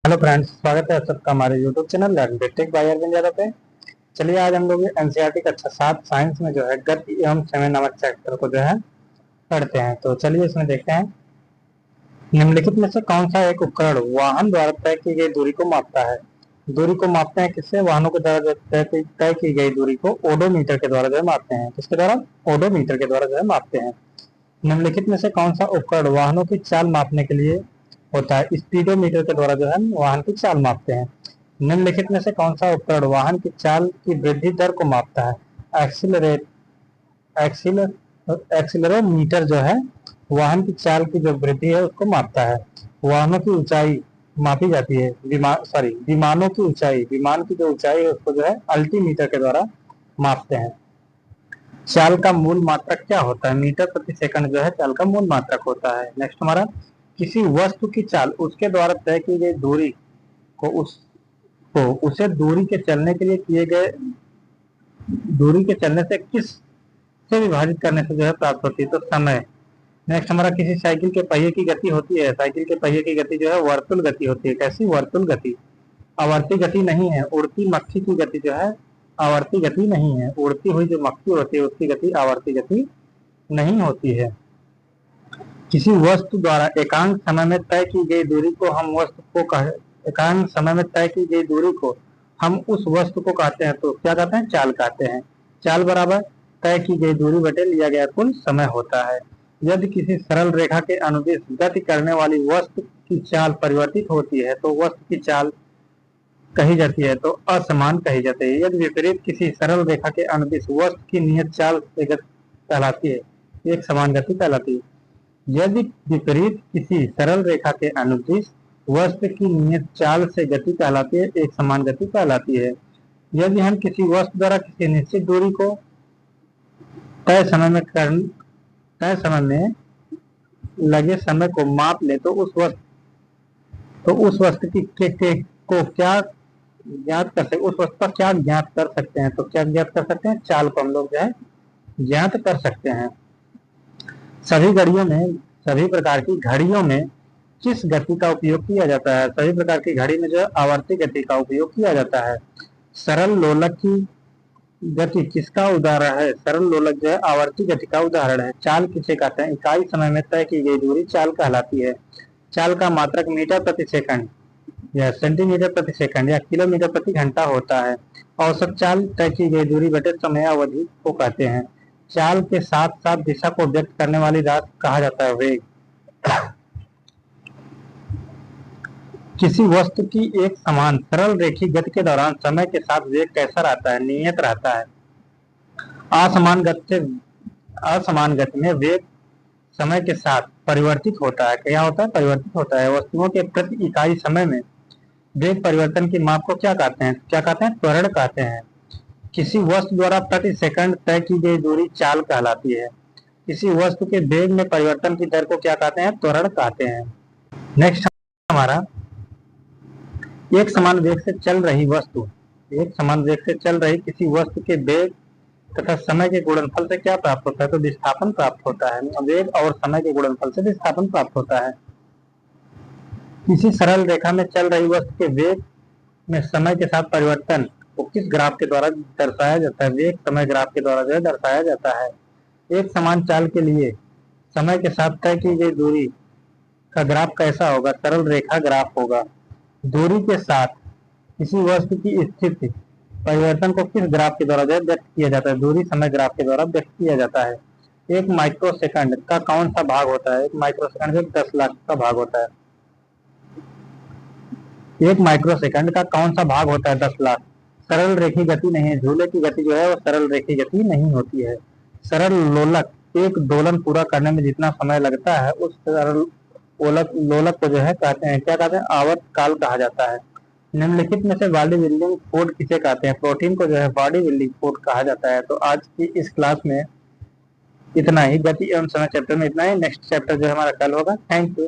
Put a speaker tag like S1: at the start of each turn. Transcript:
S1: Hello friends, स्वागत है आप सबका हमारे YouTube channel learn with tech by Arvind Yadav पे। चलिए आज हम लोग एनसीईआरटी कक्षा 7 साइंस में जो है गति एवं समय नामक चैप्टर को जो है पढ़ते हैं। तो चलिए इसमें देखते हैं। निम्नलिखित में से कौन सा एक उपकरण वाहन द्वारा तय की गई दूरी को मापता है। दूरी को मापते हैं किससे? वाहनों के द्वारा तय की गई दूरी को ओडोमीटर के द्वारा जो है मापते हैं। किसके द्वारा? ओडोमीटर के द्वारा जो है मापते हैं। निम्नलिखित में से कौन सा उपकरण वाहनों की चाल मापने के लिए होता है? स्पीडोमीटर के द्वारा जो है वाहन की चाल मापते हैं। निम्नलिखित में से कौन सा उपकरण वाहन की चाल की वृद्धि दर को मापता है? एक्सीलरेट एक्सीलरोमीटर जो है वाहन की चाल की जो वृद्धि है उसको मापता है। वाहनों की ऊंचाई मापी जाती है, विमानों की ऊंचाई, विमान की जो ऊंचाई है उसको जो है अल्टीमीटर के द्वारा मापते हैं। चाल का मूल मात्रक क्या होता है? मीटर प्रति सेकंड जो है चाल का मूल मात्रक होता है। नेक्स्ट हमारा, किसी वस्तु की चाल उसके द्वारा तय की गई दूरी को उसे दूरी के चलने के लिए किए गए दूरी के चलने से किस से विभाजित करने से जो है प्राप्त होती है? तो समय। नेक्स्ट हमारा, किसी साइकिल के पहिए की गति होती है, साइकिल के पहिए की गति जो है वर्तुल गति होती है। कैसी? वर्तुल गति। आवर्ती गति नहीं है। उड़ती मक्खी की गति जो है आवर्ती गति नहीं है। उड़ती हुई जो मक्खी होती है उसकी गति आवर्ती गति नहीं होती है। किसी वस्तु द्वारा एकांक समय में तय की गई दूरी को हम एकांक समय में तय की गई दूरी को हम उस वस्तु को कहते हैं तो क्या कहते हैं? चाल कहते हैं। चाल बराबर तय की गई दूरी बटे लिया गया कुल समय होता है। यदि किसी सरल रेखा के अनुदिश गति करने वाली वस्तु की चाल परिवर्तित होती है तो वस्तु की चाल कही जाती है तो असमान कही जाती है। यदि विपरीत किसी सरल रेखा के अनुदिश वस्तु की नियत चाल से गति कहलाती है, एक समान गति कहलाती है। यदि विपरीत किसी सरल रेखा के अनुदिश वस्तु की नियत चाल से गति कहलाती है, एक समान गति कहलाती है। यदि हम किसी वस्तु द्वारा किसी निश्चित दूरी को तय समय में लगे समय को माप ले तो उस वस्तु की को क्या ज्ञात कर सकते? उस वस्तु का क्या ज्ञात कर सकते हैं? तो क्या ज्ञात कर सकते हैं? चाल को हम लोग जो है ज्ञात कर सकते हैं। सभी प्रकार की घड़ियों में किस गति का उपयोग किया जाता है? सभी प्रकार की घड़ी में जो है आवर्ती गति का उपयोग किया जाता है। सरल लोलक की गति किसका उदाहरण है? सरल लोलक जो है आवर्ती गति का उदाहरण है। चाल किसे कहते हैं? इकाई समय में तय की गई दूरी चाल कहलाती है। चाल का मात्रक मीटर प्रति सेकंड या सेंटीमीटर प्रति सेकंड या किलोमीटर प्रति घंटा होता है। औसत चाल तय की गई दूरी बटे समयावधि को कहते हैं। चाल के साथ साथ दिशा को व्यक्त करने वाली राशि कहा जाता है वेग। किसी वस्तु की एक समान सरल रेखीय गति के दौरान समय के साथ वेग कैसा रहता है? नियत रहता है। असमान गति में वेग समय के साथ परिवर्तित होता है। क्या होता है? परिवर्तित होता है। वस्तुओं के प्रति इकाई समय में वेग परिवर्तन की माप को क्या कहते हैं? क्या कहते हैं? त्वरण कहते हैं। किसी वस्तु द्वारा प्रति सेकंड तय की गई दूरी चाल कहलाती है। किसी वस्तु के वेग में परिवर्तन की दर को क्या कहते हैं? त्वरण कहते हैं। नेक्स्ट हमारा, एक समान वेग से चल रही किसी वस्तु के वेग तथा समय के गुणनफल से क्या प्राप्त होता है? तो विस्थापन प्राप्त होता है। वेग और समय के गुणनफल से विस्थापन प्राप्त होता है। किसी सरल रेखा में चल रही वस्तु के वेग में समय के साथ परिवर्तन को किस ग्राफ के द्वारा दर्शाया जाता है? वेग समय ग्राफ के द्वारा जो है दर्शाया जाता है। एक समान चाल के लिए समय के साथ तय की गई दूरी का ग्राफ कैसा होगा? सरल रेखा ग्राफ होगा। दूरी के साथ किसी वस्तु की स्थिति परिवर्तन को किस ग्राफ के द्वारा व्यक्त किया जाता है? दूरी समय ग्राफ के द्वारा व्यक्त किया जाता है। एक माइक्रोसेकंड का कौन सा भाग होता है? एक माइक्रोसेकंड जो 10 लाख का भाग होता है। एक माइक्रोसेकंड का कौन सा भाग होता है? 10 लाख। सरल रेखीय गति नहीं है। झूले की गति जो है वो सरल रेखीय गति नहीं होती है। सरल लोलक एक दोलन पूरा करने में जितना समय लगता है उस सरल लोलक को जो है कहते हैं, क्या कहते हैं? आवर्त काल कहा जाता है। निम्नलिखित में से बॉडी बिल्डिंग फूड किसे कहते हैं? प्रोटीन को जो है बॉडी बिल्डिंग फूड कहा जाता है। तो आज की इस क्लास में इतना ही। गति एवं समय चैप्टर में इतना ही। नेक्स्ट चैप्टर जो हमारा कल होगा। Thank you.